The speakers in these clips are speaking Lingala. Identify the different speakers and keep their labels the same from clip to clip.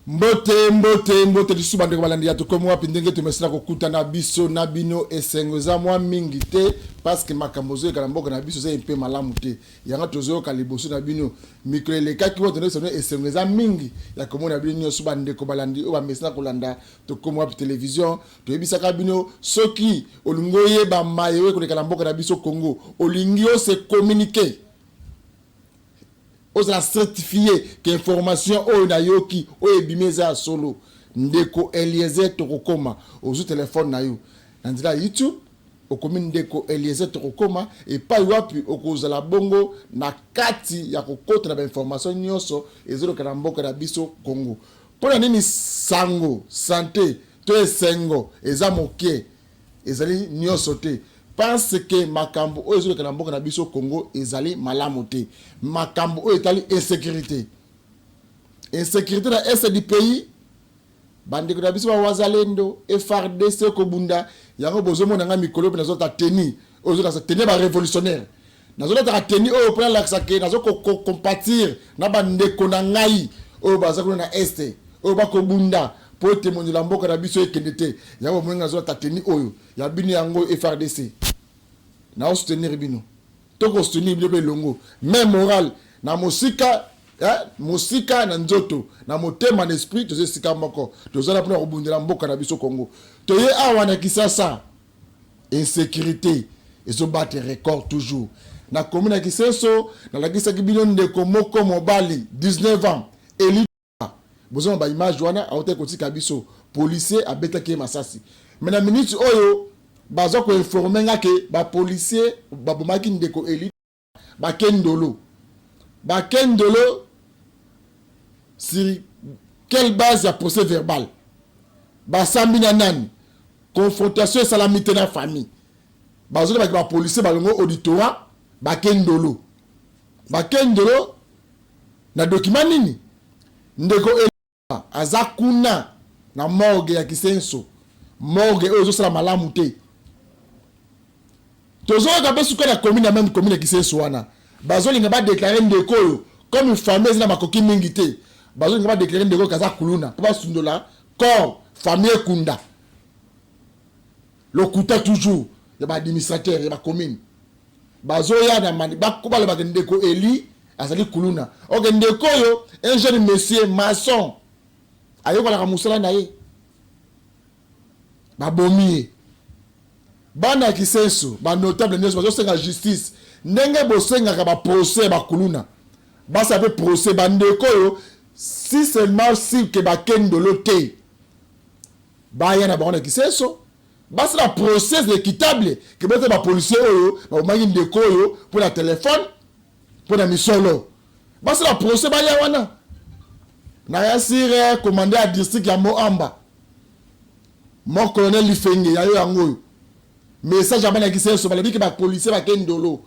Speaker 1: Mbote lisuba ndeko balandi ya tokomo wapi ndenge tumesina kokuta na biso na bino esengo za mwa mingi te parce que makambo zo ekala mboka na biso za mpe malamu te yanga tozo ka liboso na bino mikreleka ki wote ndeko esengo za mingi ya komona bino nyoso ba ndeko balandi o ba mesina kolanda tokomo wapi television to yebisaka bino soki olungoye ba mayewe koleka mboka na biso Congo olingi o se communiquer on a certifié que information o na yoki o ebimeza solo ndeko Eliezer Tokokoma ozu téléphone na yo nandila YouTube okomi ndeko Eliezer Tokokoma et pas wapi okozala bongo na kati ya kokota na information nyonso ezolo kana mboka na biso Congo pona nini sango santé to esengo eza moke ezali nyonso te parce que makambo o ezolo kana mboka na biso Congo ezali malamu te makambo o etali insécurité na est du pays bandeko na biso wazalendo FARDC ko bunda yango bozomo na nga mikolo pe nazota teni ozota sa teni ba révolutionnaire nazota ta teni o plan la sake nazoko compatir na bandeko na ngai o bazako na est o ba ko bunda po témoigner la mboka na biso ekendete yango mwenga nazota teni oyo ya bini yango FARDC na soutenir bino toko soutenir bino longo même moral na musika na nzoto na motema na esprit toze sika moko tozala pona kobundela mboka na biso Congo toye awa na Kisasa insécurité ezo battre record toujours na commune ya Kisenso na la Kisaki bino ndeko moko mobali 19 ans eli bozo ba image wana aote kotika biso policier abetaki masasi mais na minute oyo bazo ko informer ngake ba policier babomaki ndeko eli bakendolo sur quelle base ya procès verbal basambi na nani confrontation salamité na famille bazo ba policier balongo auditorat bakendolo na document nini ndeko eli azakuna na morgue ya Kisenso morgue ozo sala malamu te tozo ka besu ko na commune même commune ya Kisenso wana bazo linga ba déclarer ndeko yo comme une famille na makoki mingi te bazo linga ba déclarer ndeko kaza kuluna ba sundola corps famille kunda lokuta toujours ya ba administrateur ya ba commune bazo ya na mani ba ko ba le ba ndeko eli azali kuluna ok ndeko yo un jeune monsieur maçon ayoko la musala na ye babomi bana Kisenso ba notable nyonso bazo senga justice ndenge bosenga ka ba procès ba kuluna basa pe procès ba ndeko yo si seulement si que ba kendolo te ba yana ba na Kisenso basa la procès équitable que bote ba policier oyo ba mangi ndeko yo pour la téléphone pour la misolo basa la procès ba ya wana na ya sire commandé à district ya Moamba mon colonel Lifenge ya yo yango message à bana Kisenso balabi ke ba policier ba kendolo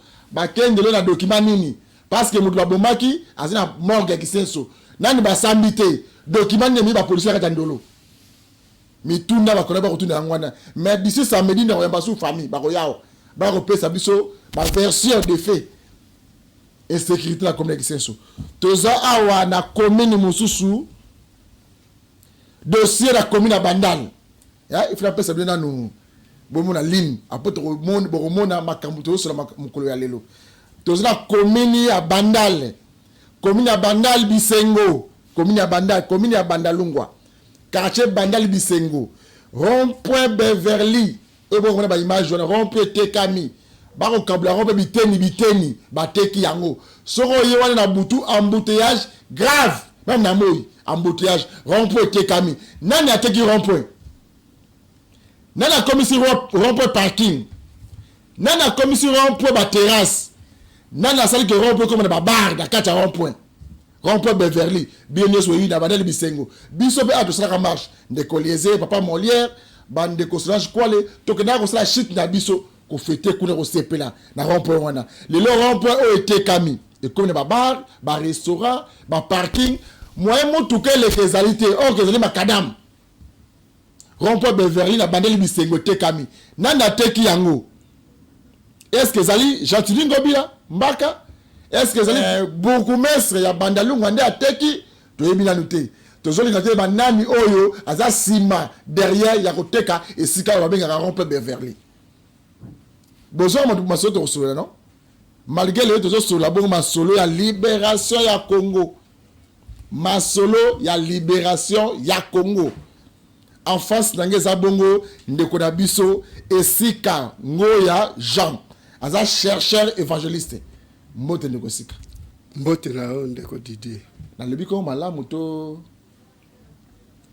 Speaker 1: na document nini parce que mutu babomaki azina morgue ya Kisenso nani basambi te document nini ba policier ka ndolo mitunda ba kola ba kotuna ngwana mais d'ici samedi na yamba sous famille ba koyao ba ko pesa biso ba version de fait insécurité la commune ya Kisenso toza awa na commune mususu dossier la commune ya Bandal ya il faut pesa bien nous bomo na ligne après to mona makambo to sur mukolo ya lelo toza na commune ya Bandal Bisengo commune ya Bandalungwa quartier Bandal Bisengo rond-point Beverly et bon on a ba image rond-point Tekami ba ko kabla rond-point biteni ba teki yango soko yewana na butu embouteillage grave même na moyi embouteillage rond-point Tekami nani ateki rond-point nana commission rond-point parking nana commission rond-point ba terrasse nana sali que rond-point comme na bar da kata rond-point Beverly bien so yi na Bandal Bisengo biso be ato sala marche de Eliezer papa Molière bande ko sala kwale to ke na ko sala shit na biso ko fete kuna ko sepela na rond-point wana le rond-point o été kami et comme ba bar ba restaurant ba parking moyen motuke les qualité o que les macadam rond-point Beverly na Bandal Bisengo tekami nana teki yango est-ce que zali Jantili Ngobila Mbaka est-ce que zali beaucoup mestre ya Bandalungwa nde ateki to yebina nuté tozolinga te banani oyo aza sima derrière ya koteka esika oyo babengaka rond-point Beverly. Besoin de masolo tokosolola non, malgré le tozosolola bongo masolo ya libération ya Congo, masolo ya libération ya Congo. En face nange za bongo ndeko na biso esika ngoya Jean aza chercheur évangéliste mbote ndeko sika
Speaker 2: mbote na ndeko Didier
Speaker 1: na lebi ko malamu to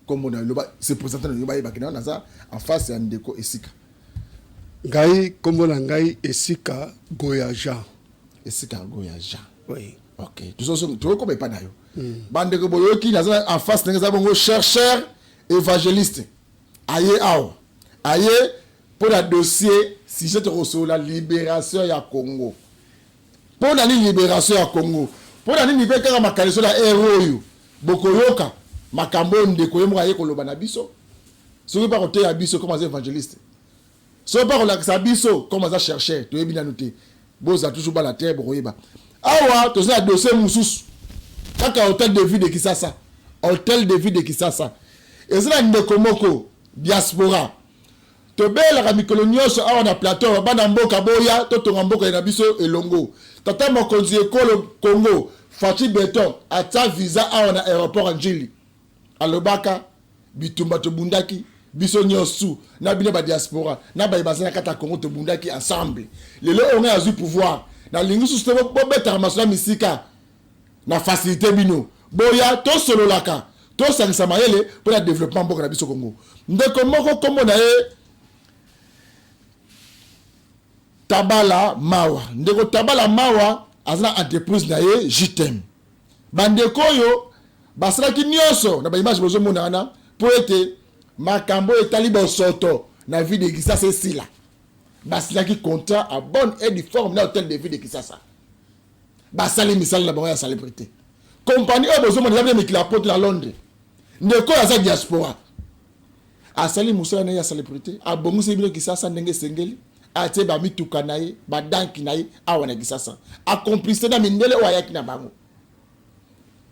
Speaker 1: comme na loba se présenter na loba ibakina naza en face ya ndeko esika
Speaker 2: ngai kombo na ngai esika Goya Jean.
Speaker 1: Esika Goya Jean,
Speaker 2: oui,
Speaker 1: ok tu ko pas na yo bandeko boyoki naza en face nange za bongo chercheur évangéliste aye pour le dossier si je te reçois la libération ya Congo pour la libération ya Congo pour la libération ya makaliso la héros bokoyoka makambo ndeko yemo aye koloba na biso soki pas côté ya biso comme évangéliste so pas la biso comme ça chercher to ebina noté boza toujours ba la terre bokoyeba awa to za dossier mususu kaka hôtel de ville de Kisasa, hôtel de ville de Kisasa. Et c'est là ndeko moko diaspora to bela mikolo nyonso awa na plateau bana mboka boya to tonga mboka na biso elongo tata mokonzi ekolo Congo Fachi Beton ata visa awa na aéroport Njili alobaka bitumba to bundaki biso nyonso na bino ba diaspora na ba ibazana kata Congo to bundaki ensemble lelo on a eu pouvoir na lingusu sto bobeta masona misika na facilité bino boya to sololaka to sangisa mayele pour le développement mboka na biso Congo ndeko moko kombo na ye Tabala Mawa ndeko Tabala Mawa azana entreprise na ye JTM bandeko yo basalaki nyonso na ba image bozo monana pour ete makambo etali bosoto na vie de Kisasa esila basilaki contrat à bonne et due forme na hôtel de ville de Kisasa basali misala na bango ya célébrité compagnie oyo bozo monana bien la porte na Londres ndeko ya sa diaspora asali musala na ya célébrité abongisi bino Kisasa ndenge sengeli atie ba mituka na ye ba danki na ye awa na Kisasa accomplissé na mindele o ayaki na bango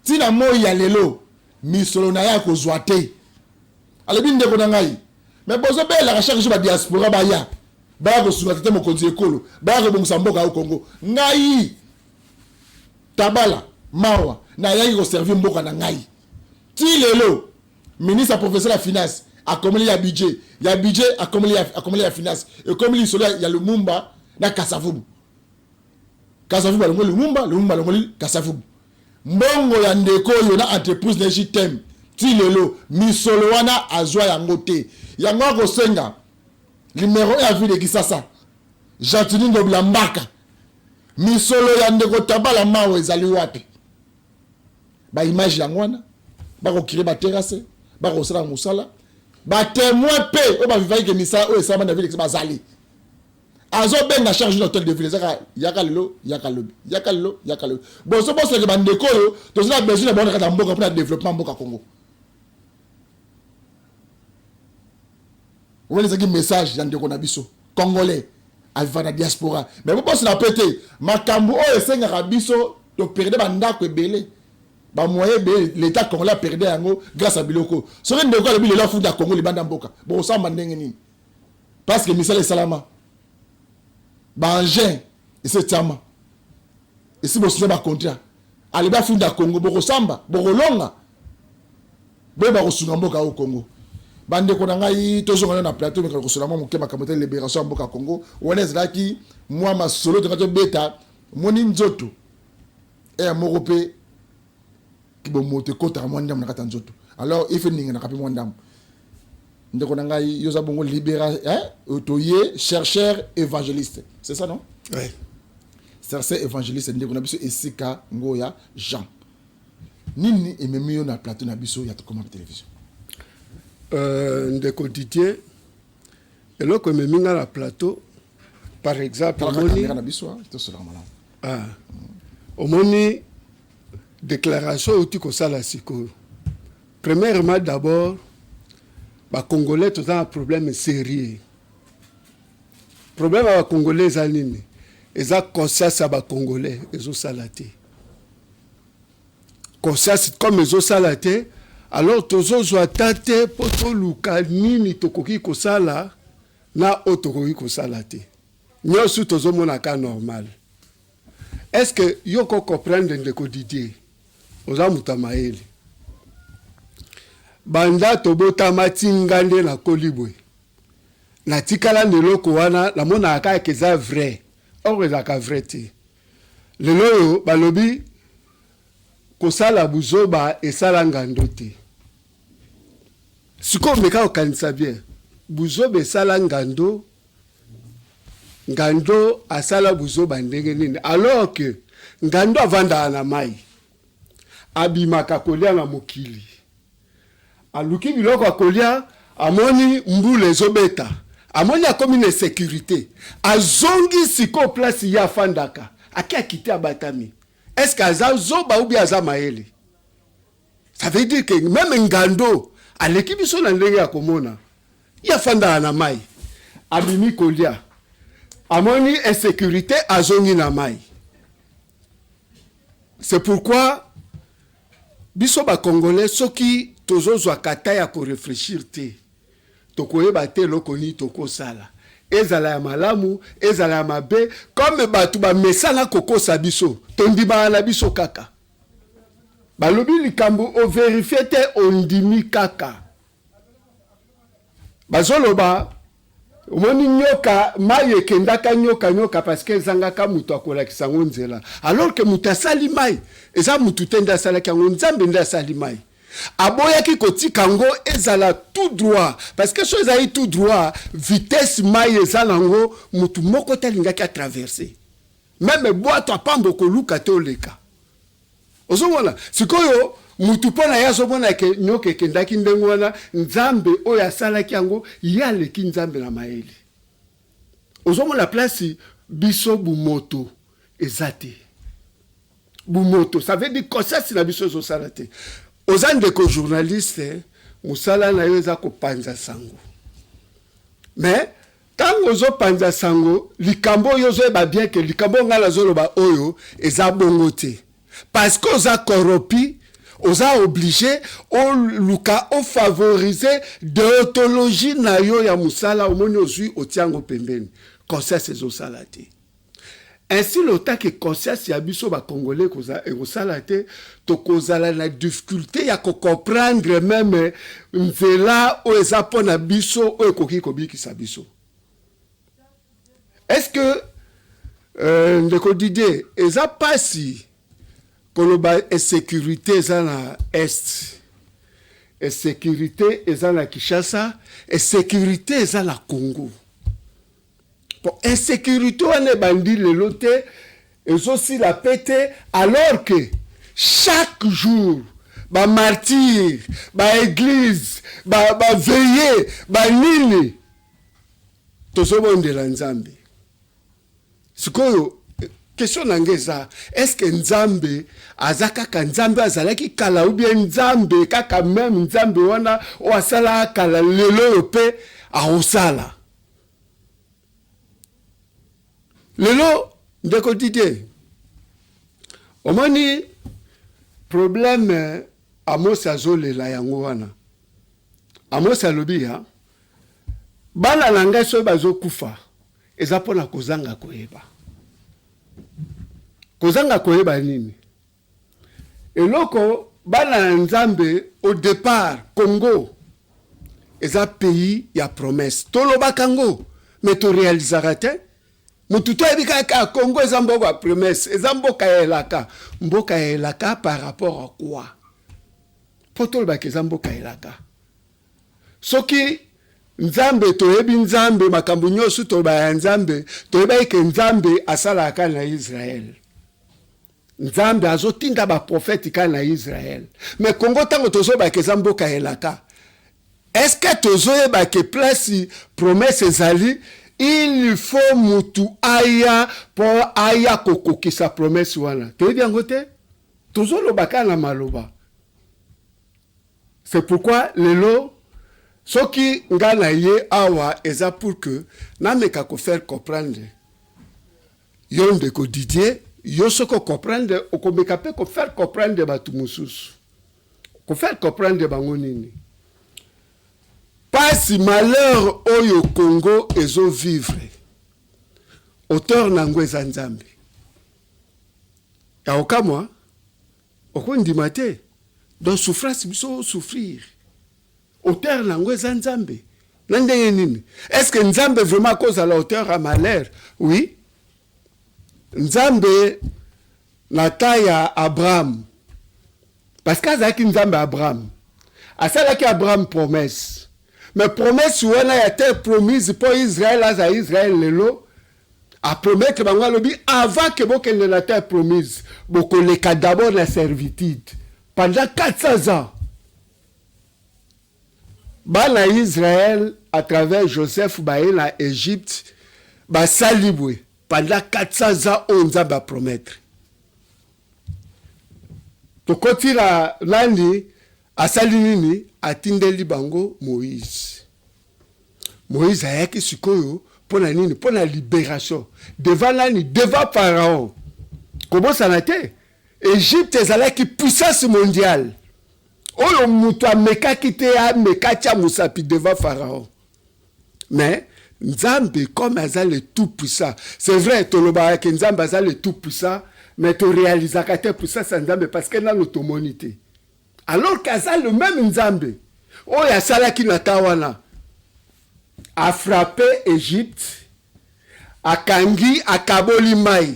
Speaker 1: tina moi ya lelo misolo na ya kozwa te alebi ndeko na ngai mais bozo bela ka chaque jour ba diaspora ba ya ba ko sunga tete mokonzi ekolo ba ko bongisa mboka au Congo ngai Tabala Mawa na yaki ko servir mboka na ngai ti lelo ministre professeur la finance akomeli ya budget akomeli ya finance et comme il solo ya Lumumba na Kasavubu la Lumumba longoli Kasavubu mbongo ya ndeko yo na entreprise na JTM ti lelo misolo wana azwa yango te yango ko senga numéro ya ville de Kisasa Jantini Ndobla Mbaka misolo ya ndeko Tabala Mawa ezali wapi ba image yango wana ba ko créer ba terrasse ba ko sala musala ba témoin pe o ba vivai ke misala o esama na ville ke bazali azo benga charge d'hôtel de ville zaka yakalelo boso boso ke bandeko yo to zina besoin na bonaka mboka pour le développement mboka Congo on les a message ya ndeko na biso congolais aviva na diaspora mais boso na pété makambo o esenga biso to perdre bandako ebele ba moyen be l'état congolais a perdu yango grâce à biloko so que ndeko le bilelo funda Congo libanda mboka bon ça mandenge nini parce que misala salama ba engin et c'est tama et si bosse ba contrat ali ba funda Congo boko samba boko longa be ba kosunga mboka au Congo bande ko ngai tozonga na plateau mais ko sula mo kema kamote libération mboka Congo onez laki moi ma solo de radio beta moni nzoto et morope kibomote kota mwandam na katanzoto alors il fait ninga na kapi mwandam ndeko na ngai yoza bongo libéra otoye chercheur évangéliste c'est ça non
Speaker 2: oui
Speaker 1: chercheur évangéliste ndeko na biso esika ngoya Jean nini ememi na plateau na biso ya comment télévision
Speaker 2: ndeko Didier eloko ememi na plateau par exemple
Speaker 1: omoni na biso to sera malade
Speaker 2: omoni déclaration outil ko sala siko premièrement d'abord ba congolais tout un problème sérieux problème ba congolais za nini eza conscience ba congolais ezo salate conscience comme ezo salate alors tozozwa tate po toluka nini tokoki kosala na oyo tokoki kosala te nyonso tozomonaka normal. Est-ce que yo ko comprendre ndeko Didier oza muta mayele banda tobotama tingande na kolibwe na tikala neloko wana namona aka eza vrai or ezaka vrai te lelo yo balobi kosala buzoba esala ngando te siko meka okanisa bien buzoba esala ngando asala buzoba ndenge nini alors que ngando avanda na mai abimaka kolia na mokili aluki biloko akolia amoni mbule ezobeta amoni akomi na sécurité azongi siko place ya fandaka aki akite abatami. Est-ce qu'aza zoba ou bien aza maele? Ça veut dire que même ngando aleki biso na ndenge ya komona ya fanda na mai abimi kolia amoni insécurité azongi na mai. C'est pourquoi biso ba congolais soki tozozwa kata ya ko réfléchir te tokoyeba te lokoni tokosala ezala ya malamu ezala ya mabe comme batu ba mesana kokosa biso tondima na biso kaka balobi likambo o vérifier te ondimi kaka bazoloba omoni nyoka mai ekendaka nyoka parce que ezangaka mutu akolakisa ngo nzela alors que mutu asali mai eza mutu te nde asalaki yango nzambe nde asali mai aboyaki kotika ngo ezala tout droit parce que so ezali tout droit vitesse mai eza nango mutu moko te alingaki atraverser même bwato apambo koluka te oleka ozomona sikoyo mutu pona ya zomona ke nyoka ekendaki ndenge wana nzambe oyo asalaki yango ye aleki nzambe na mayele ozomona place biso bumoto eza te bumoto ça veut dire conscience na biso ezosala te oza ndeko journaliste musala na yo eza kopanza sango mais tango ozopanza sango likambo oyo ozoyeba bien ke likambo nga nazoloba oyo eza bongo te parce que oza corrompi oza obligé o luka o favoriser déontologie na yo ya musala omoni ozwi otiango pembeni conscience ezosala te. Ainsi lota que conscience ya biso ba congolais ekosala te tokozala na difficulté ya ko comprendre même nzela o eza pona biso o ekoki kobikisa biso. Est-ce que ndeko Didier eza pasi koloba insécurité eza na est insécurité eza na Kinshasa insécurité eza na Congo. Bon, insécurité wana bandi lelo te ezosi la pété alors que chaque jour ba martyr ba église ba veillé ba nini tozobondela nzambe sikoyo question nangeza est-ce que nzambe azakaka nzambe azalaki kala ou bien nzambe kaka même nzambe wana o asala kala lelo pe a osala lelo ndeko Didier omoni problème Amos azolela yango wana Amos alobi ya bana na ngai so bazokufa eza pona kozanga koyeba nini eloko bana na nzambe au départ Congo eza pays ya promesse tolobaka ngo mais to réalisera te mutu to ebika ka Congo eza mboka promesse eza mboka ya elaka par rapport à quoi potol ba eza mboka elaka soki nzambe toyebi nzambe makambo nyonso toba ya nzambe toyeba ke nzambe asalaka na Israël nzambe azotinda ba prophète ka na Israël mais Congo tango tozoba ke eza mboka elaka est-ce que tozoyeba ke place promesse ezali il faut mutu aya pour aya kokokisa promesse wana toyebi yango te tozoloba ka na maloba. C'est pourquoi lelo soki ngana ye awa eza pour que nameka ko faire comprendre yo ndeko Didier yo soko comprendre okomeka pe ko faire comprendre batu mususu faire comprendre bango nini pasi malheur oyo Congo ezo vivre auteur nango eza Nzambe ya okamwa okondima te donc souffrance biso souffrir auteur nango eza Nzambe na ndenge nini est-ce que Nzambe vraiment cause à l'auteur à malheur oui Nzambe na taya Abraham parce qu'azaki Nzambe Abraham asalaki Abraham promesse mais promesse wana ya terre promise pour Israël aza Israël lelo a promettre bango lobi avant que bokende na terre promise bokoleka d'abord la servitude pendant 400 ans bana Israël à travers Joseph baye na Égypte ba salibwe pendant 400 ans on Nzambe a promettre tokotila nani asali nini atindeli bango Moïse ayaki sikoyo pona nini pona libération devant nani devant Pharaon comment ça n'a été Égypte ezalaki puissance mondiale oyo mutu amekaki te amekaki amusapi devant Pharaon mais Nzambe comme aza le tout puissant c'est vrai toloba que Nzambe aza le tout puissant mais tu réalises que puissance Nzambe parce que dans l'automonité alors qu'aza le même Nzambe oyo asalaki na tawana a frappé Égypte akangi akaboli mai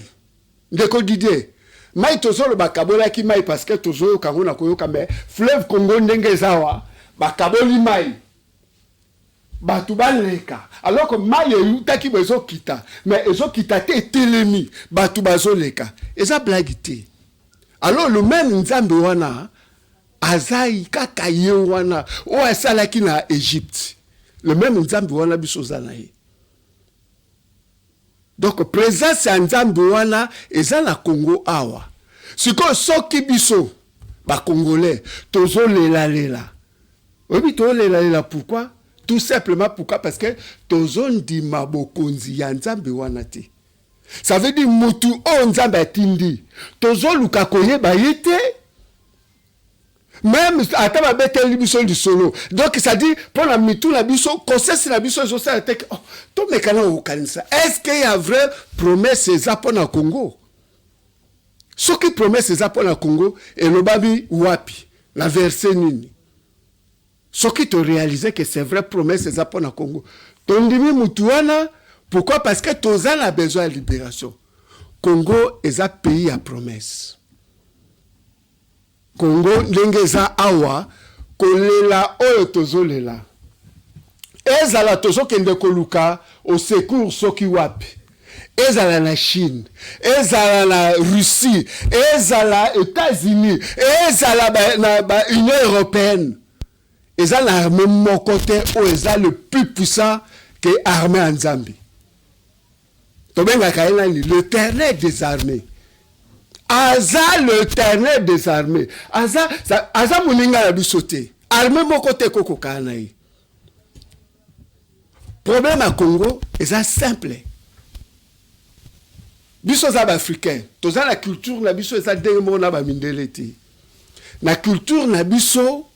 Speaker 2: ndeko Didier mai tozolo bakabolaki mai parce que tozoyo kango na koyoka mais fleuve Congo ndenge zawa bakaboli mai batu baleka alors que mai eyutaki bezo kita mais ezo kita te telemi batu bazoleka eza blague te alors le même Nzambe wana azai kaka ye wana o asalaki na Égypte le même Nzambe wana biso zana ye donc présence ya Nzambe wana eza na Congo awa siko soki biso ba congolais tozo lela obi to lela pourquoi tout simplement pourquoi parce que tozo ndima bokonzi ya Nzambe wana te ça veut dire mutu o Nzambe atindi tozo luka koyeba yete même ata ba beteli biso du solo donc ça dit pour la mitu la biso conscience la biso zo ça te oh to mekana o kanisa est-ce qu'il y a vrai promesse eza pour na Congo ce qui promesse eza pour na Congo et le babi wapi la verset nini ce qui te réaliser que c'est vrai promesse eza pour na Congo tondimi mutu wana pourquoi parce que toza na besoin de libération Congo eza pays à promesse Congo ndenge za awa kolela oyo tozolela ezala tozokende koluka au secours soki wapi ezala na Chine ezala na Russie ezala États-Unis ezala na Union européenne ezala armée moko te o ezala le plus puissant que armée en Nzambe tobenga kaina ni l'Éternel des armées aza l'Éternel des armées aza muninga na biso te armée moko te koko kana yi problème à Congo eza simple biso za ba africain toza la culture na biso eza ndenge moko na ba mindele te na culture na biso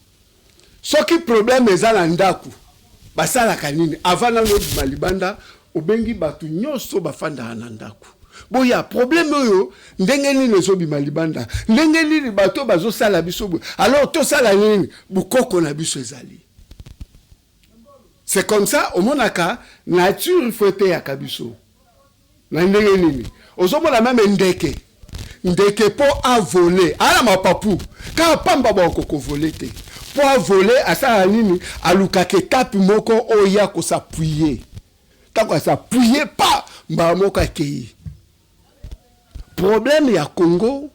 Speaker 2: soki problème eza na ndaku basala kanini avant na lobima libanda obengi batu nyonso bafanda na ndaku boya problème oyo ndenge nini ezobima libanda ndenge nini bato bazosala biso alors tosala nini bukoko na biso ezali c'est comme ça omonaka nature fouette ya kabiso na ndenge nini ozomona même ndeke po a voler ala mapapu ka pamba ba koko voler te po a voler asala nini aluka ke tapi moko oya ko s'appuyer tako s'appuyer pas mba moko akei problème ya Congo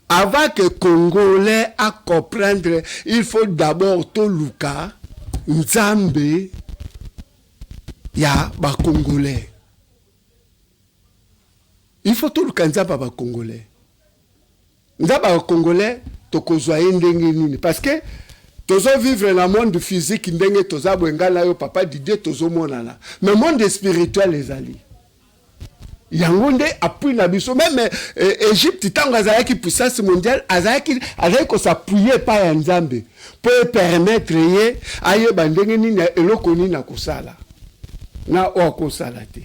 Speaker 2: avant que Congolais à comprendre il faut d'abord to luka Nzambe ya ba Congolais il faut tout le kanzaba ba Congolais Nzaba Congolais tokozwa ndenge nini parce que tozo vivre dans le monde physique ndenge toza bwenga la yo papa Didier tozo monana mais monde spirituel ezali yango nde appui na biso même Égypte tango azalaki puissance mondiale azalaki ko s'appuyer pa ya Nzambe pour permettre ye ayeba ndenge nini eloko nini na kosala na okosala te.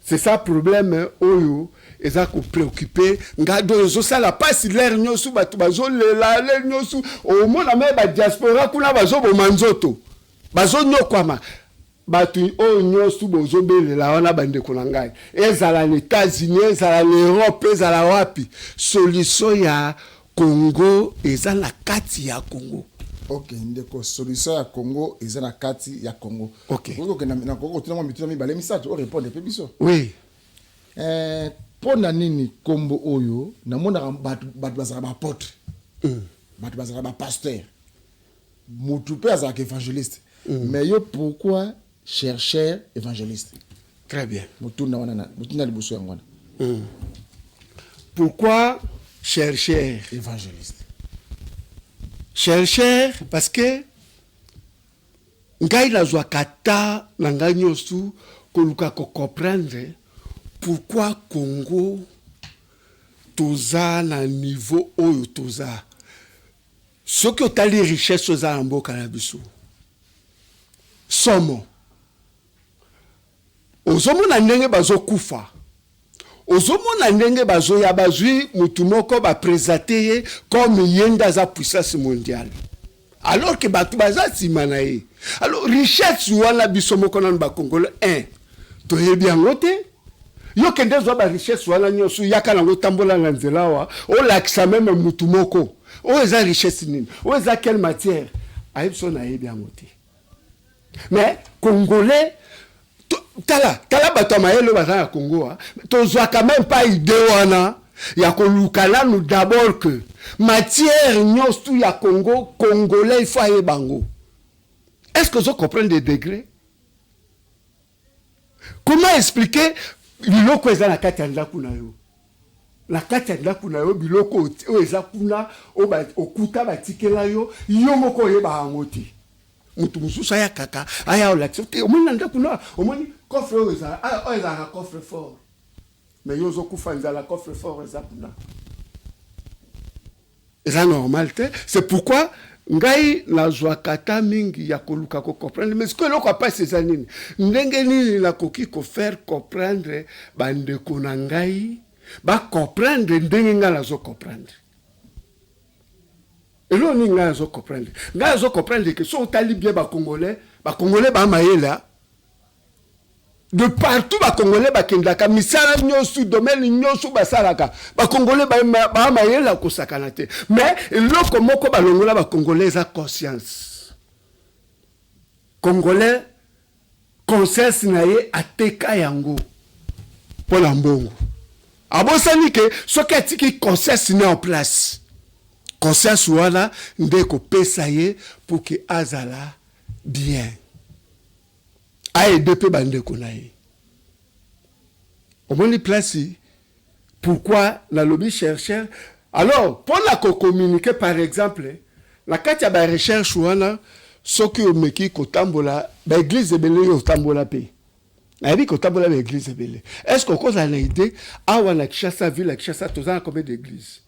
Speaker 2: C'est ça problème oyo eza ko préoccuper ngado zo sala pas l'air nyosu batu bazo lela le nyosu o mona me ba diaspora kuna bazo bo manzoto bazo nyokwama batu o nyosu bozo belela wana bande ko ngai ezala les États-Unis ezala l'Europe ezala wapi solution ya Congo eza na kati ya Congo.
Speaker 1: Ok, ndeko solution ya Congo eza na kati ya Congo.
Speaker 2: Ok.
Speaker 1: Congo na Congo tuna mitu mi balé message o répondre pe biso.
Speaker 2: Oui.
Speaker 1: Pona nini kombo oyo na mona batu bazala ba apôtre. Batu bazala ba pasteur. Mutu pe azala évangéliste. Mais yo pourquoi chercheur évangéliste?
Speaker 2: Très bien.
Speaker 1: Mutu na wana mutu na liboso ya ngwana.
Speaker 2: Pourquoi chercheur
Speaker 1: évangéliste?
Speaker 2: Chercheur parce que ngai nazwa kata na ngai nyosu koluka ko comprendre pourquoi Congo toza na niveau oyo toza soki otali richesse oza na mboka na biso somo ozomona ndenge bazokufa ozomona ndenge bazoya bazwi mutu moko baprésente ye comme yenda za puissance mondiale alors que batu baza nsima na ye. Alors richesse wana biso moko nanu bakongolo toyebi yango te yo kende zwa ba richesse wana nyonso yaka nango tambola na nzela wa olakisa meme mutu moko oyo eza richesse nini oyo eza quelle matière ayebi so nayebi yango te. Mais congolais tala bato ya mayele baza na Congo tozwaka même pas idée wana ya koluka nanu d'abord que matière nyonso ya Congo congolais il faut ayeba yango. Est-ce que vous comprenez des degrés? Comment expliquer biloko eza na kati ya ndaku na yo? La kati ya ndaku na yo biloko o eza kuna okuta batikela yo yo moko oyeba yango te. Mutu mususu aya kaka aya olakisa te omoni na ndaku na omoni coffre o eza un coffre fort. Mais yo zo kufa nzala coffre fort eza kuna. Eza normal te. C'est pourquoi ngai nazwa kata mingi ya koluka ko comprendre mais ce que loko pas c'est ça nini ndenge nini la koki ko faire comprendre bande ko na ngai ba comprendre ndenge ngala zo comprendre et lo ni ngala zo comprendre que so tali bien ba congolais ba mayela de partout ba congolais ba kendaka misala nyosu domaine nyosu basalaka ba congolais ba mayela ko sakana te mais loko moko ba longola ba congolais a conscience congolais conscience na ye ateka yango pona mbongo abosani ke soki atiki conscience ne en place conscience wana ndeko pesa ye pour que azala bien AEDP bandeko na ye. Au moins les places, pourquoi la lobby chercheur? Alors, pour la communiquer par exemple, la carte ya ba recherche wana soki o meki ko tambola ba église ebele yo tambola pe. Na bi ko tambola ba église ebele. Est-ce qu'on cause une idée awa na Kinshasa ville Kinshasa tozana combien d'églises?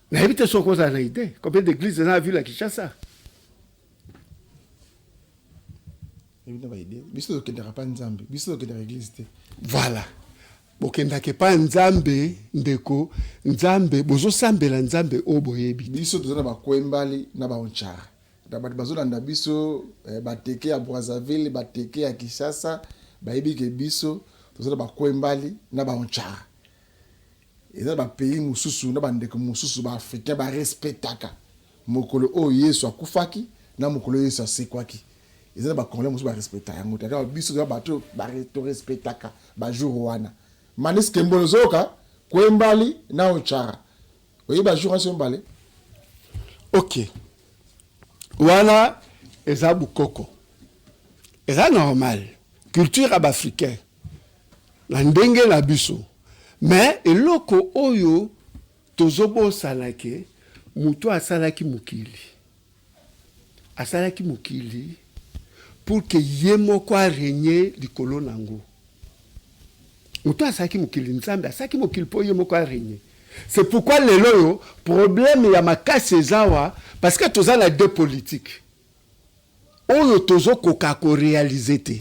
Speaker 2: Na bi te so cause une idée combien d'églises dans la ville Kinshasa? Voilà. Bokendake pa nzambe ndeko nzambe bozo sambela nzambe oboyebi
Speaker 1: biso tozana bakwembali na baonchara da bazolanda biso bateke ya Brazzaville bateke ya Kinshasa bayebi ke biso tozana bakwembali na baonchara eza ba pays mususu na bandeko mususu ba africain ba respectaka mokolo o Yesu akufaki na mokolo Yesu asekwaki eza ba congolais mususu ba respecta yango te biso za bato ba respectaka ba jour wana manis kembolozoka kwembali na onchara oyeba jour asembale.
Speaker 2: OK wana eza bukoko eza normal culture africaine na ndenge na biso mais eloko oyo tozobo salake mutu asalaki mukili pour que ye moko régner likolo nango. Moto asaki mokili nzambe asaki mokili po ye moko régner. C'est pourquoi les loyo problème ya makasi ezawa parce que toza na deux politiques. Oyo tozo koka ko réaliser te.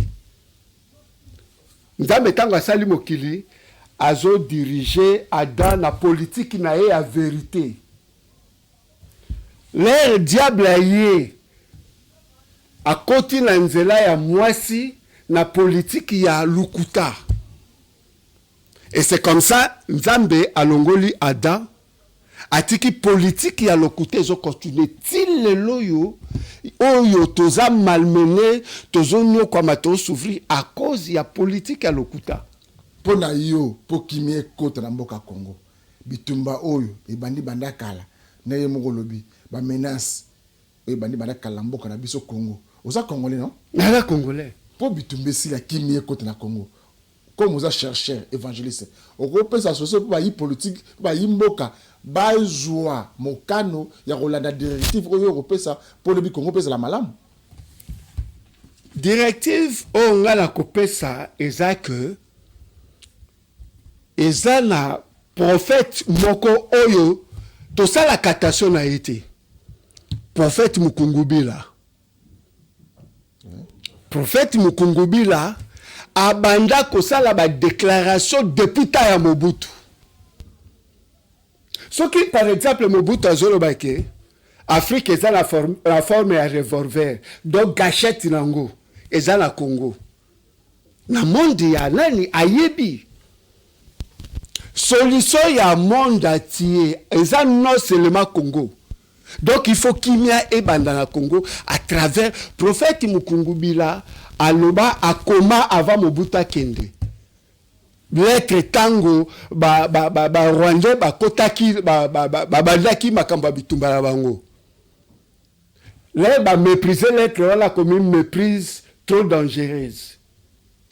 Speaker 2: Nzambe tango asali mokili azo diriger ada na politique na ye ya vérité. L'air diable aye akoti na nzela ya mwasi na politique ya lukuta. Et c'est comme ça Nzambe alongoli Adam atiki politique ya lukuta zo continuer til lelo yo oyo toza malmené tozo nyokwa mato souffrir à cause ya politique ya lukuta.
Speaker 1: Pona yo po kimie kota na mboka Congo bitumba oyo ebandi banda kala na ye mokolobi ba menace ebandi banda kala mboka na biso Congo oza congolais non
Speaker 2: na congolais
Speaker 1: po bitumba si la kimie kota na Congo comme oza chercheur évangéliste okopesa soso po ba yi politique ba yi mboka ba joie mokano ya kolanda directive oyo okopesa po le bi Congo pesa la malamu
Speaker 2: directive o ngala kopesa ezake eza na prophète moko oyo tosala katation na été prophète Mukungubila. Prophète Mukungubila abanda kosala ba déclaration depuis ta ya Mobutu. Ce qui par exemple Mobutu azoloba ke Afrique eza la forme ya revolver donc gâchette nango eza na Congo. Na monde ya nani ayebi solution ya monde entier eza non seulement Congo. Donc il faut kimia et bandana Congo à travers prophète Mukungubila aloba akoma avant Mobutu kende. Lettre tango Rwanda kotaki bandaki makamba bitumba la bango. Là mépriser lettre là comme une méprise trop dangereuse.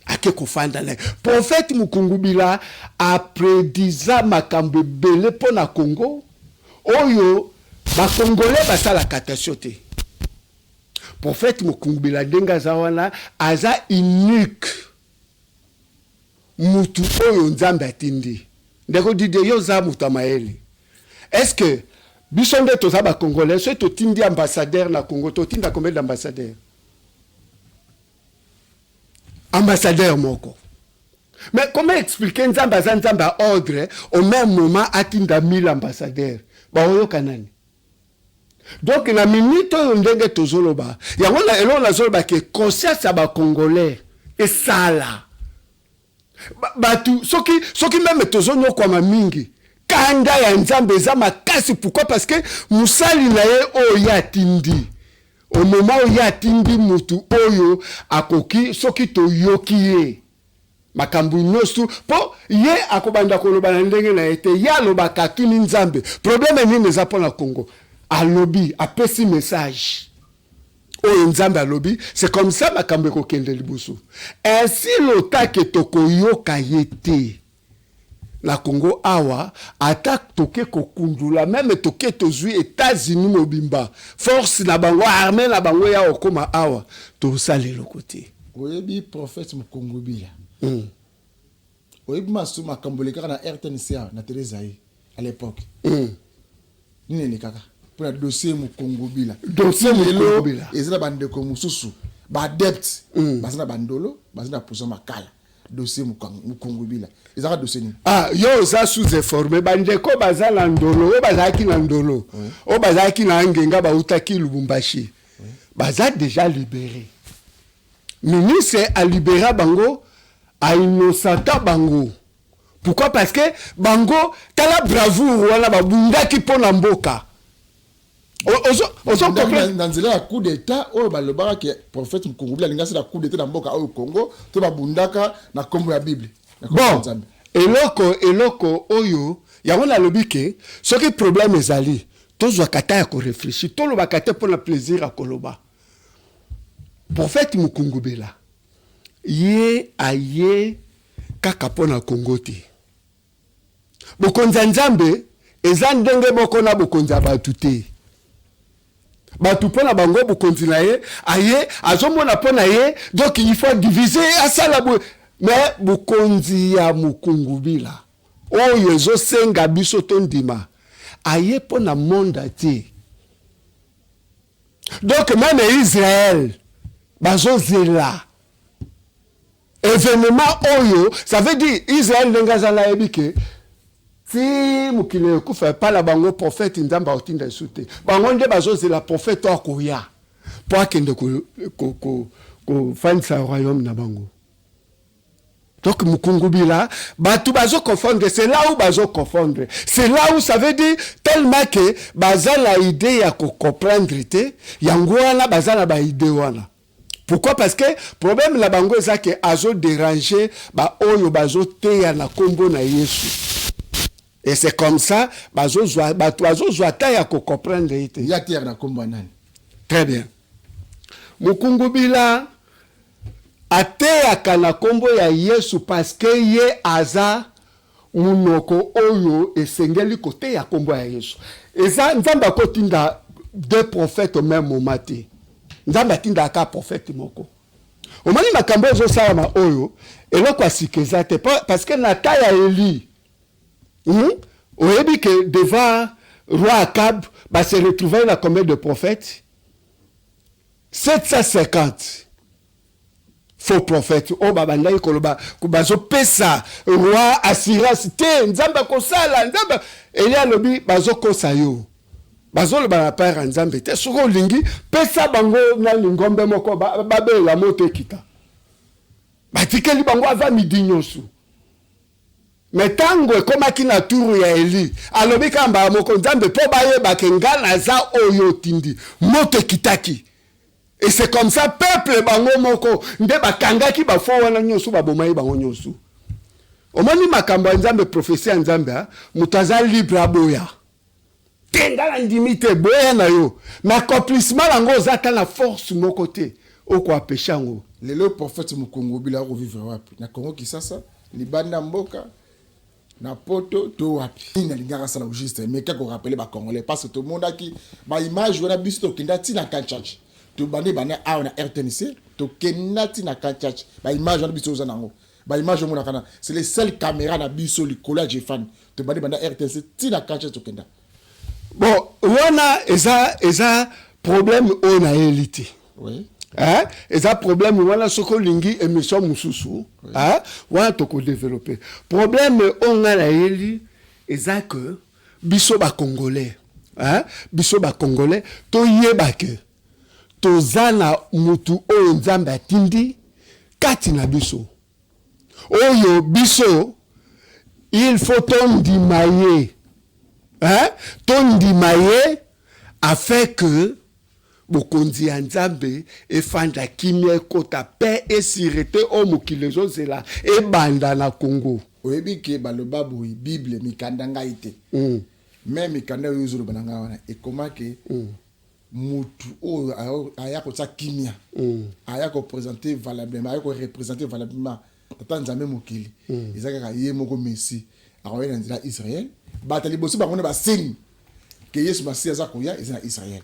Speaker 2: Ake kofanda le prophète Mukungubila a prédisa makambo belé pona Congo oyo ba congolais basala katashote. Prophète Mukungubila denga zawana aza unique mutu oyo nzambe atindi ndeko dide yo za mutamaeli. Est-ce que bisonde toza ba congolais so to tindi ambassadeur na Congo to tinda combien d'ambassadeurs? Ambassadeur moko. Mais comment expliquer nzamba nzamba ordre au même moment atinda 1000 ambassadeurs? Ba oyo kanani. Donc na minute oyo ndenge tozoloba. Ya wana elo na zoloba ke conscience ba congolais et sala. Batu soki même tozonyo kwa mamingi. Kanda ya nzambe za makasi pourquoi parce que musali na ye oyo atindi. Au moment où il y a tindi mutu oyo akoki soki to yoki makambu nosu po ye akobanda koloba na ndenge na ete ya loba katuni nzambe problème ni neza pona Congo alobi apesi message oyo nzambe alobi c'est comme ça makambu ko kende libusu ainsi lotake toko yoka yete la Congo awa attaque toke kokundula même toke tozui États-Unis mobimba force na bango armée na bango ya okoma awa to sale le côté
Speaker 1: oyebi prophète Mukungubila oyebi masuma kamboleka na RTNC na Terezaï à l'époque nini kaka pour la dossier Mukungubila ezala bande ko mususu ba adept bazana bandolo bazana puso makala dossier Mukungubila ezaka dossier ni
Speaker 2: yo za sous-informé bandeko bazala ndolo o bazaki na ndolo o bazaki na ngenga ba utaki Lubumbashi baza déjà libéré ministre a libéré bango a innocenta bango pourquoi parce que bango tala bravoure wana babundaki pona mboka
Speaker 1: dans le coup d'état oyo balobaka ke prophète Mukungubila lingasi la coup d'état na mboka au Congo to babundaka na kombo ya Bible
Speaker 2: bon eloko oyo yango na lobike soki problème ezali tozwa kata ya ko réfléchir to loba kata pour le plaisir à koloba prophète Mukungubila ye aye kaka pona Congo te bokonza nzambe eza ndenge boko na bokonza batu te batu pona bango bokonzi na ye aye azomona pona ye donc il faut diviser asala mais bokonzi ya mukungubila oyo ezosenga biso tondima aye pona monde ati donc même Israël bazozela événement oyo ça veut dire Israël ndengazala ebike si mukile kufa pas la bango prophète nzamba otinda sute bango nde bazozela prophète akoya po akende ko fansa royaume na bango. Donc mukungubila batu bazo confondre, c'est là où bazo confondre, c'est là où ça veut dire tellement que bazala idée ya ko comprendre te yangwana bazala ba idée wana. Pourquoi? Parce que problème la bango ça que azo déranger ba oyo bazo teya na kombo na Yesu. Et c'est comme ça bazo zwa batu bazo zwa ta ya ko comprendre te.
Speaker 1: Ya teya na kombo nani?
Speaker 2: Très bien. Mukungubila ateyaka na kombo ya Yesu parce que ye aza munoko oyo esengeli kote ya kombo ya Yesu. Eza nzamba kotinda deux prophètes au même moment te. Nzamba tinda ka prophète moko. Omani makambo ezo salama oyo eloko asikeza te parce que na ta ya Eli. Oyebi que devant roi Akab ba se retrouver na combien de prophètes? 750. Faux prophète o babanda ikoloba kubazo pesa roi assurance te nzamba kosala nzamba elia lobi bazo kosa yo bazo le ba père nzambe te soko lingi pesa bango na ngombe moko babela moto kita batikeli bango ava midinyosu metango ekomaki na turu ya Eli alobi kamba moko nzambe po baye bakengana za oyo tindi moto kitaki. Et c'est comme ça, peuple bango moko, nde bakangaki ba fo wana nyosu ba bomayi bango nyosu. Omoni makambo nzambe prophétie nzambe mutaza libre aboya. Tengala ndimite boya na yo. Mais accomplissement lango zata na force moko te oko apeshango.
Speaker 1: Le prophète mukungubila ko vivre wapi? Na Congo Kisasa, libanda mboka na poto to wapi? Na lingara sala juste mais kako rappeler ba congolais parce que tout le monde qui ba image wana biso kinda tina kanchachi. To bande bana a na RTNC to kenati na kanchachi ba image na biso zanango ba image mo na kana c'est les seules caméras na biso likola Jefan to bande bana RTNC tina kanchachi to kenda.
Speaker 2: Bon wana eza problème on a élité.
Speaker 1: Oui.
Speaker 2: Hein? Eza problème wana soko lingi émission mususu. Hein? Wana to ko développer. Problème on a éli eza que biso ba congolais. Hein? Biso ba congolais to yeba que tozana mutu oyo nzambe atindi kati na biso oyo biso il faut tondimaye hein tondimaye afin que bokonzi ya nzambe efanda kimia kota paix et sûreté o mokili ezozela ebanda na Congo.
Speaker 1: Oyebi ke baloba boyi Bible mikanda ngai te même mikanda oyo ezoloba nanga wana ekomake mutu oyo aya ko sa kimia aya ko présenter valablement aya ko représenter valablement tata nzambe mokili ezaka ye moko Messi aroye na nzela Israël batali bosi ba kona ba signe que Yesu Messi aza koya ezana Israël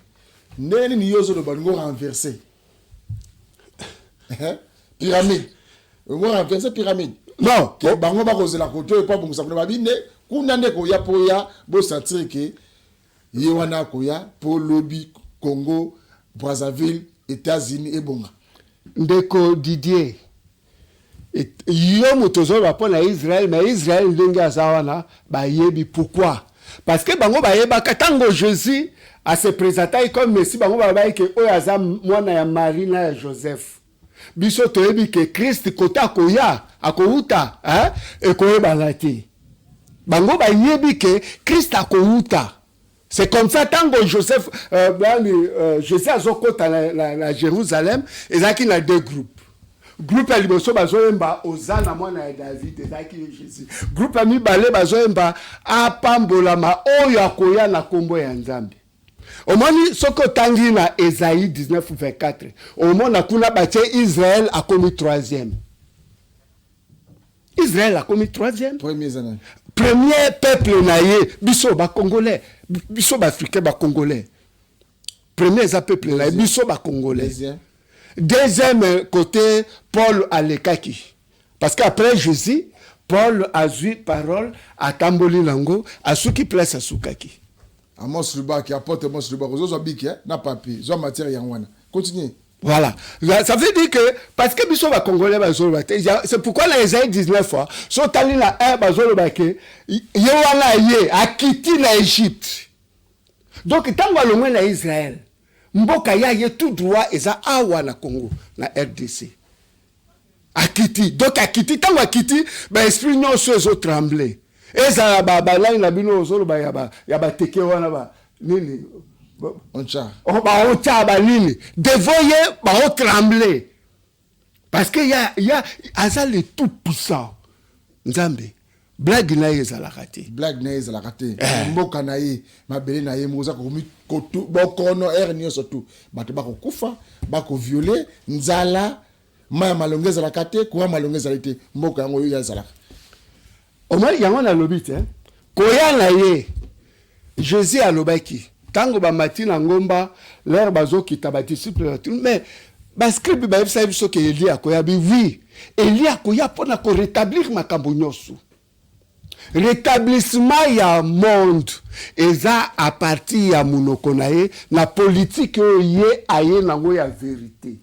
Speaker 1: nene ni yozo do bango renverser pyramide on renverser pyramide non que bango ba kozela koto e pa bongo sa ba bine kuna nde ko ya poya bo sentir que ye wana koya po lobby Congo, Brazzaville, États-Unis et Bonga.
Speaker 2: Ndeko Didier. Yo motozo va pour Israël, mais Israël ndenge zawana ba yebi pourquoi? Parce que bango ba yeba katango Jésus a se présenté comme Messie bango ba ba ke oyaza mwana ya Marie na ya Joseph. Biso to yebi ke Christ kota koya akouta, hein? E koyeba lati. Bango ba yebi ke Christ akouta. C'est comme ça, tant que Joseph, Joseph a zokota la Jérusalem, et ça qui a deux groupes. Groupe à l'Iboso, bazoemba, Ozana, mwana David, et ça qui est Jésus. Groupe à Mibale, bazoemba, Apambolama, Oyakoya, na kombo ya Nzambi. Au moins, soko tangi na Esaïe 19, 24. Au moins, na kuna bache, Israël a commis troisième. Israël a commis troisième. Premier peuple naïe, biso ba congolais, biso ba africain ba congolais. premier eza peuple là biso ba congolais. Deuxième côté Paul alekaki parce qu'après Jésus Paul a eu parole à Tamboli Lango à ceux qui place à Soukaki.
Speaker 1: Amos Luba qui apporte Amos Luba aux obik na papier zo matière yangwana. Continue.
Speaker 2: Voilà. Ça veut dire que parce que biso ba congolais ba zolo ba c'est pourquoi les Isaïe 19 fois sont allés na un ba zolo ba ke yo wana ye akiti na Égypte. Donc tant que l'homme na Israël mboka ya ye tout droit eza awa na Congo na RDC. Akiti donc akiti tant akiti ba esprit non so trembler. Eza ba la na bino zolo ba ya ba teke wana ba nini
Speaker 1: oncha
Speaker 2: ba nini devoyer ba trembler parce que il y a azal le tout puissant Nzambe blague na ezala raté
Speaker 1: mboka na ye mabele na ye moza ko mi kotu bokono ernio surtout bato ba ko kufa ba ko violer nzala ma malongeza la kate ko malongeza lité mboka yango ya zala
Speaker 2: o mali yango na lobite ko ya na ye Jésus alobaki tango ba matina ngomba l'air bazokita ba disciple mais bascribe ba yebisa biso ke Elia koya bi oui Elia koya pona ko rétablir makambo nyoso rétablissement ya monde eza à partir ya munoko na ye na politique ye aye nango ya vérité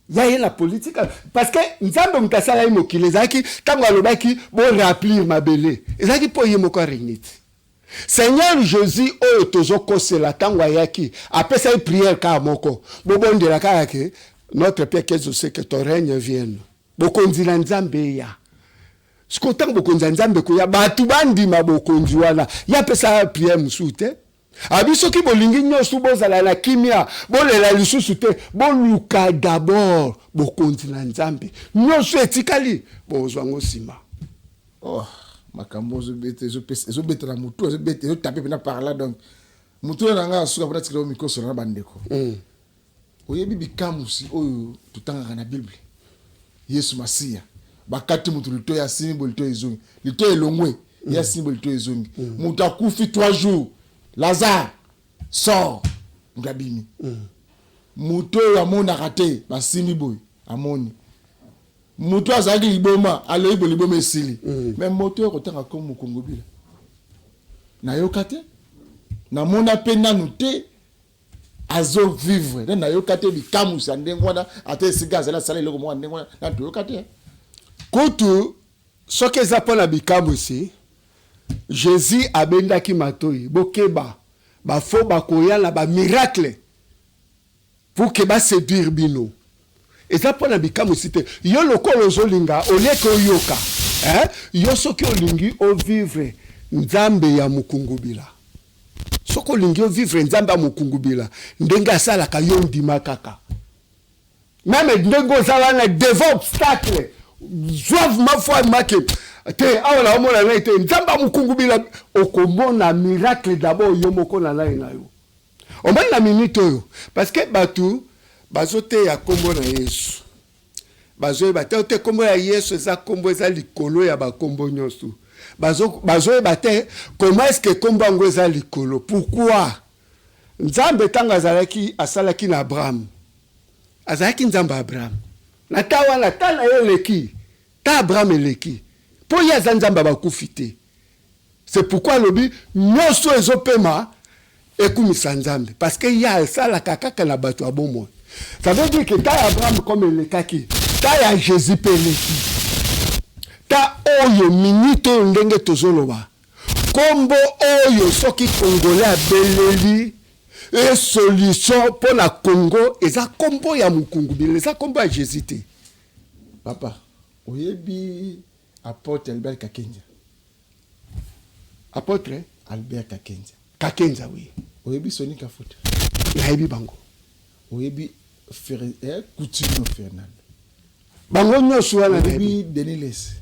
Speaker 2: ya la politique parce que nzambe mtasala ye mokili ezaki tango alobaki bo rappeler mabele ezaki po ye moko reniti Seigneur Jésus oyo tozokosela tango ayaki apesa une prière ka moko bobondela ka ke notre Père que je sais que ton règne vienne bokonzi na nzambe ya sikotango bokonzi na nzambe ko ya batu bandima bokonzi wana ya pesa prière musute abiso ki bolingi nyosu bozala na kimia bolela lisusu te boluka d'abord bokonzi na nzambe nyosu etikali bozwango sima
Speaker 1: makambo zo bete na mutu zo bete zo taper pena par là donc mutu na nga suka pona tikelo mikoso na bandeko oyebi bikamusi oyo tutanga na Bible Yesu Masia bakati mutu lito ya simbo lito ezongi lito elongwe ya simbo lito ezongi mutu akufi 3 jours Lazare sort ngabimi mutu ya mona raté basimi boy amoni mutu azaki liboma aloyibo liboma esili mais moto kotanga comme Congo bila na yokate na mona pe nanu te azo vivre na yokate bikamu sa ndengwana ate sigaza la sala loko mwa ndengwana na to yokate
Speaker 2: kutu soke zapona bikamu si Jésus abendaki matoi bokeba ba fo ba koyala ba miracle pour que ba séduire bino. Et ça pour na bikamu site yo lokolo zolinga oleke oyoka yo soki olingi o vivre nzambe ya mukungubila soko olingi o vivre nzambe ya mukungubila ndenga asala ka yo ndima kaka même ndengo zala na devant obstacle zoave ma foi make te awala omona na ite nzambe ya mukungubila okomona miracle d'abord yo moko na lai na yo omoni na minute oyo parce que batu bazote ya kombo na Yesu bazoe bate kombo ya Yesu eza kombo eza likolo ya bakombo nyoso bazoe bate comment est-ce que kombo ngo eza likolo pourquoi nzambe tanga azalaki asalaki na Abraham azalaki nzambe Abraham na tawa na tala eleki ta Abraham eleki po ya nzambe bakufite c'est pourquoi lobi nyoso ezopema ekumisa nzambe parce que ya sala kaka na bato abomo. Ça veut dire que t'as Abraham comme le kaki, t'as Jésus peleki, t'as oyo minito ndenge tozoloba, kombo oyo soki congolais beleli et solution pour la Congo, eza kombo ya mukungubile, eza kombo ya Jésus te.
Speaker 1: Papa, oyebi apôtre Albert Kakenza.
Speaker 2: Apôtre
Speaker 1: Albert Kakenza.
Speaker 2: Kakenza oui.
Speaker 1: Oyebi Soni Kafuta.
Speaker 2: Nayebi bango.
Speaker 1: Oyebi Coutinho Fernando.
Speaker 2: Bango nyoso wana
Speaker 1: oyebi Deniles.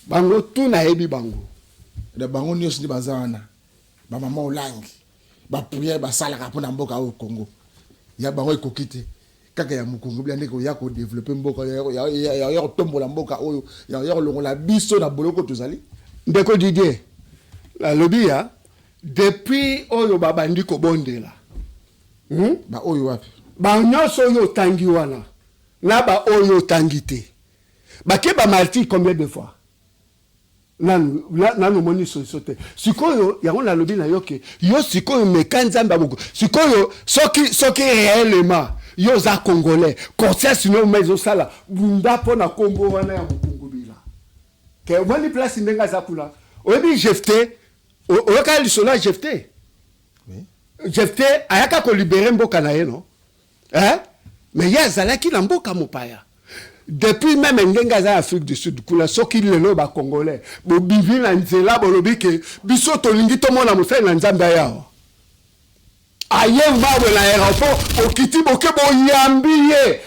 Speaker 2: Bango tu nayebi bango.
Speaker 1: Da bango nyoso ndi bazana. Ba mama olangi. Ba prière ba sala ka pona mboka au Congo. Ya bango ekokite. Kaka ya mukungu bia ndeko ya ko développer mboka ya tombola mboka oyo ya longola biso na boloko tozali.
Speaker 2: Ndeko Didier. La lobby ya depuis oyo babandi kobondela
Speaker 1: ba oyo wapi
Speaker 2: banyonso oyo tangi wana na ba oyo tangi te bake ba martyr combien de fois nanu moni solution te sikoyo yango nalobi na yo ke yo sikoyo meka nzambe aboko sikoyo soki réellement yo za congolais conscience no mezo sala bunda pona kombo wana ya mukungubila ke moni place ndenga za kula oyebi jefte oyoka lisolo ya jefte jefte ayaka ko libérer mboka na ye no mais ye azalaki na mboka mopaya depuis même ndenga za Afrique du Sud kula soki lelo ba congolais bo bivi na nzela bolobi ke biso tolingi tomona mosali na nzambe yawo aye vawe na aéroport okiti boke boyambiye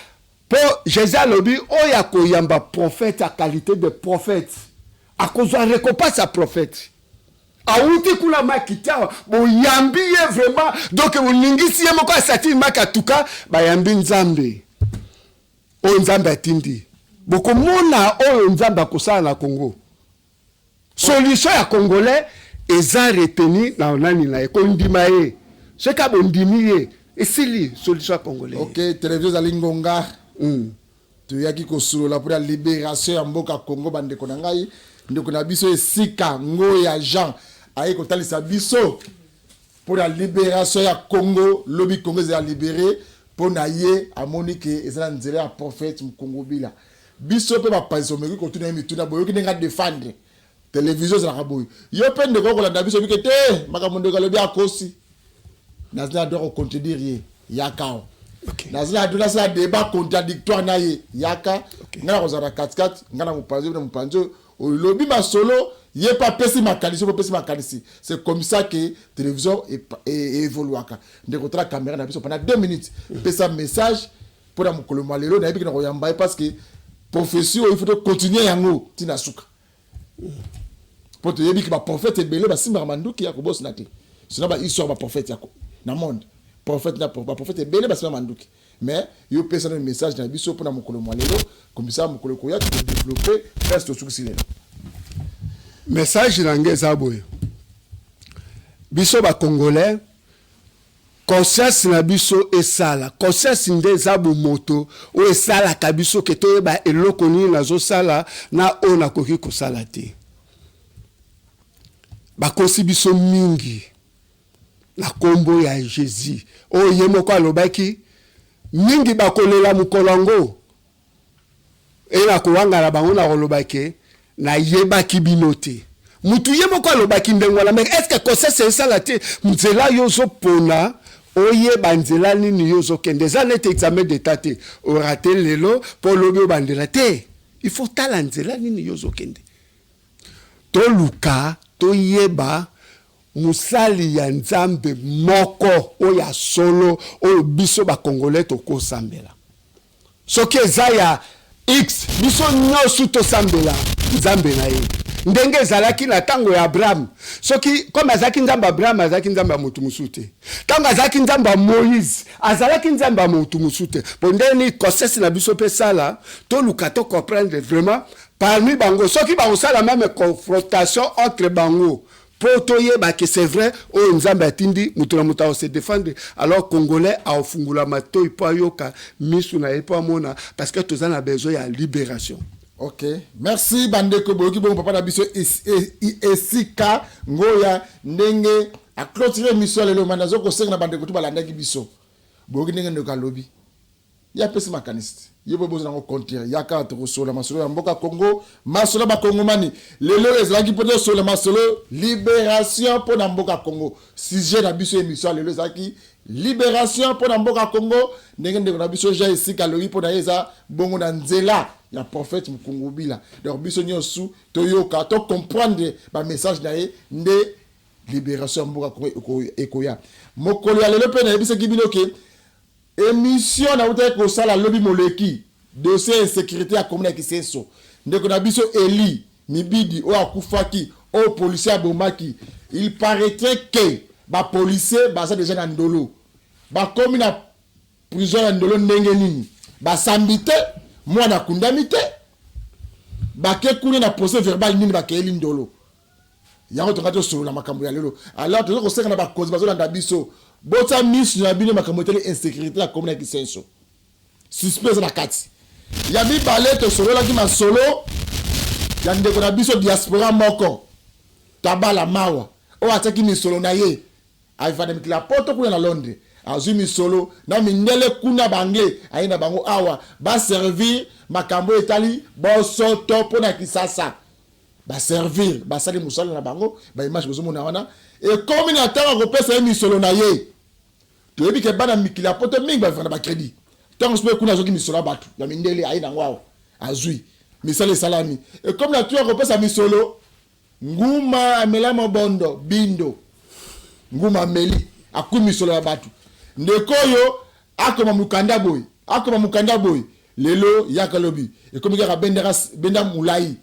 Speaker 2: po Jésus alobi oya koyamba prophète à qualité de prophète à cause de récompense à prophète auti kula makitawa boyambiye vraiment donc oningisi ye moko asati maka tuka bayambi nzambe o nzambe atindi bokomona oyo nzambe akosala na Congo solution ya congolais eza retenu na onani na ekondima ye seka bondimi ye esili solution ya congolais
Speaker 1: OK télévision za lingonga tu yaki kosolola pour la libération ya mboka Congo bandeko na ngai ndeko na biso esika ngoya Jean aye kotalisa biso pour la libération ya Congo lobi Congo za libéré pour na ye amoni ke ezala nzela ya prophète mkongo bila biso pe ba paso meki ko tuna mituna boyo ki nga défendre télévision za raboy yo pe ndeko ko la biso bikete makamondo ka lobi akosi nazina do contredire yakao nazina do na débat contradictoire na ye yaka ngana ko za 4-4 ngana mupanzo o lobi masolo yé pas pesi makanisi po pesi makanisi c'est comme ça que télévision évoluaka ndeko tra caméra na biso pendant 2 minutes pesa message pour la mokolo malelo na biki na koyamba parce que profession il faut continuer yango tina suka pour te yebi que ba prophète belé ba simba manduki ya ko boss na te sinon ba histoire ba prophète yako na monde prophète na ba prophète belé ba simba manduki mais yo pesa un message na biso pour la mokolo malelo comme ça mokolo koya tu développer reste suka silelo message
Speaker 2: nangeza boye biso ba congolais conscience na biso esala conscience nde zabu moto o esala ka biso ke to ba eloko ni nazo sala na ona koki ko sala te ba kosi biso mingi na kombo ya Jésus o yemoko alobaki mingi ba kolela mukolongo e na kuwanga na bango na kolobaki na yeba kibinote mutu yemo kwa lobaki ndengwala mais est-ce que conscience ça la te nzela yozo pona oye banzela nini yozo kende za net examen d'état te orate lelo pour lobi bandela te il faut tala nzela nini yozo kende to luka to yeba musali ya nzambe moko oya solo o biso ba congolais to ko sambela soki ezaya X biso nyosu to sambela nzambe na ye ndenge zalaki na tango ya Abraham soki comme azaki nzamba Abraham azaki nzamba mutu musute tango azaki nzamba Moïse azalaki nzamba mutu musute pondeni conscience na biso pe sala to luka to comprendre vraiment parmi bango soki ba osala même confrontation entre bango pour toyeba que c'est vrai o nzamba atindi mutu na mutu se défendre alors congolais a ofungula matoi po yoka misu na epo mona parce que tous a besoin ya libération.
Speaker 1: OK, merci bandeko boyoki bon papa na biso esika ngoya ndenge a clôturer mission lelo manazo ko senga bandeko to balanda ki biso boyoki ndenge ndeko lobi ya pesi makaniste yebo bozo na kontir yaka to sola masolo ya mboka Congo masolo ba Congo mani lelo ezalaki poto sola masolo libération pour na mboka Congo sujet na biso émission lelo ezalaki libération pour na mboka Congo ndenge ndeko na biso ja esika lobi pour na yeza bongo na nzela ya prophète Mkongo bila donc biso nyosu to yoka to comprendre ba message na ye nde libération mboka Congo ekoya mokolo ya lelo pe na biso kibinoke émission na uta ko sala lobi moleki dossier sécurité ya commune ki seso ndeko na biso Eli Mibidi o akufaki o policier bomaki il paraîtrait que ba policier ba ça déjà na ndolo ba commune na prison na ndolo ndenge nini ba sambite moi na kundamite ba ke kuni na procès verbal nini ba ke Eli ndolo yango tonga to solo na makambo ya lelo alors to ko senga na ba cause bazo landa biso bota miss na bino makambo tele insécurité la commune ki senso suspect na kati ya mi balé to solo la ki ma solo ya ndeko na biso diaspora moko tabala mawa o ataki mi solo na ye aifana mikila poto kuna na Londres azui mi solo na mindele kuna bangle aina bango awa ba servir makambo etali boso topo na kisasa ba servir ba sali musala na bango ba image bozo mona wana e comme na tanga ko pesa mi solo na ye to ebi ke bana mikila poto mingi ba vana ba crédit tant que kuna zo ki mi solo batu ya mindele aina ngwao azui misale salami e comme na tuya ko pesa mi solo nguma amela mobondo bindo nguma meli akumi solo ya batu ndekoyo akoma mukanda boy lelo yakalobi e comme ka benda mulai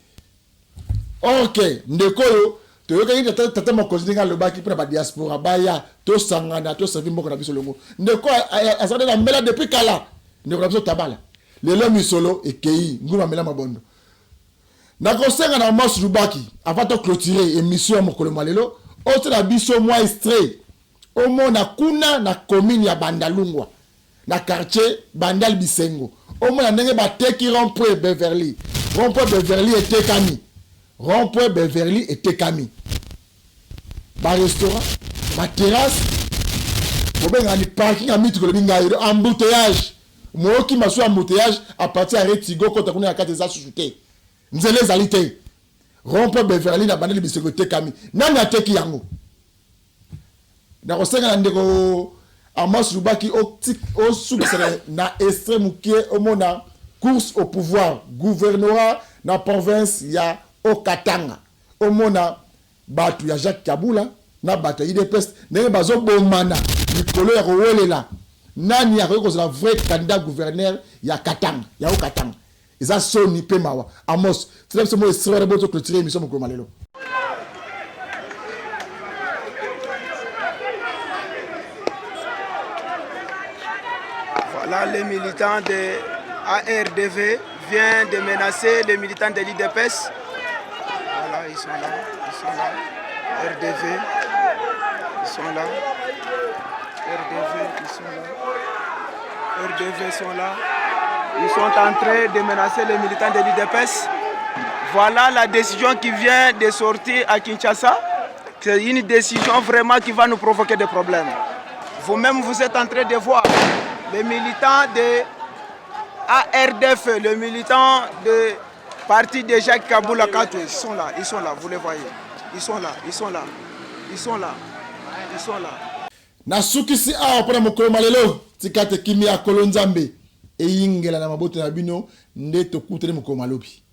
Speaker 1: ok ndekoyo to yoka tata mokozinga lobaki pour ba diaspora baya to sangana to savi mboko na biso longo ndeko asade na mela depuis kala ndeko na biso tabala lelo misolo ekei nguma mela mabondo na kosenga na Amos Lubaki avant de clôturer émission mokolo malelo o tena biso moi extrait au mona kuna na commune ya Bandalungwa na quartier Bandal Bisengo au mona ndenge bateki rond-point Beverly et Tekami ba restaurant ba terrasse bobenga ni parking a mitu ko binga embouteillage moki maso embouteillage à partir ya Retigo kota kuna ya kati za susute nzele zalite rond-point Beverly na Bandal Bisengo Tekami nani ateki yango na kosenga na ndeko Amos Lubaki au succès na extrême qui au mona course au pouvoir gouvernorat na province ya Okatanga au mona batu ya Jacques Kabula na batu ya IDPS ndenge bazo bomana likolo ya kowelela nani ya ko la vrai candidat gouverneur ya Katanga ya Okatanga eza soni pe mawa Amos tu sais mo extrait boto clôturer émission moko malelo.
Speaker 3: Là, les militants de ARDV viennent de menacer les militants de l'IDPS. Voilà, ils sont là. RDV, ils sont là. RDV sont là. Ils sont en train de menacer les militants de l'IDPS. Voilà la décision qui vient de sortir à Kinshasa. C'est une décision vraiment qui va nous provoquer des problèmes. Vous-même, vous êtes en train de voir. Les militants de ARDF, les militants de parti de Jacques Kabula Kato, ils sont là, vous les voyez. Ils sont là.
Speaker 1: Nasukisi a pona mokolo malelo tikate kimi akolo nzambe e yingela na maboto na bino nde to kutele mokolo malobi.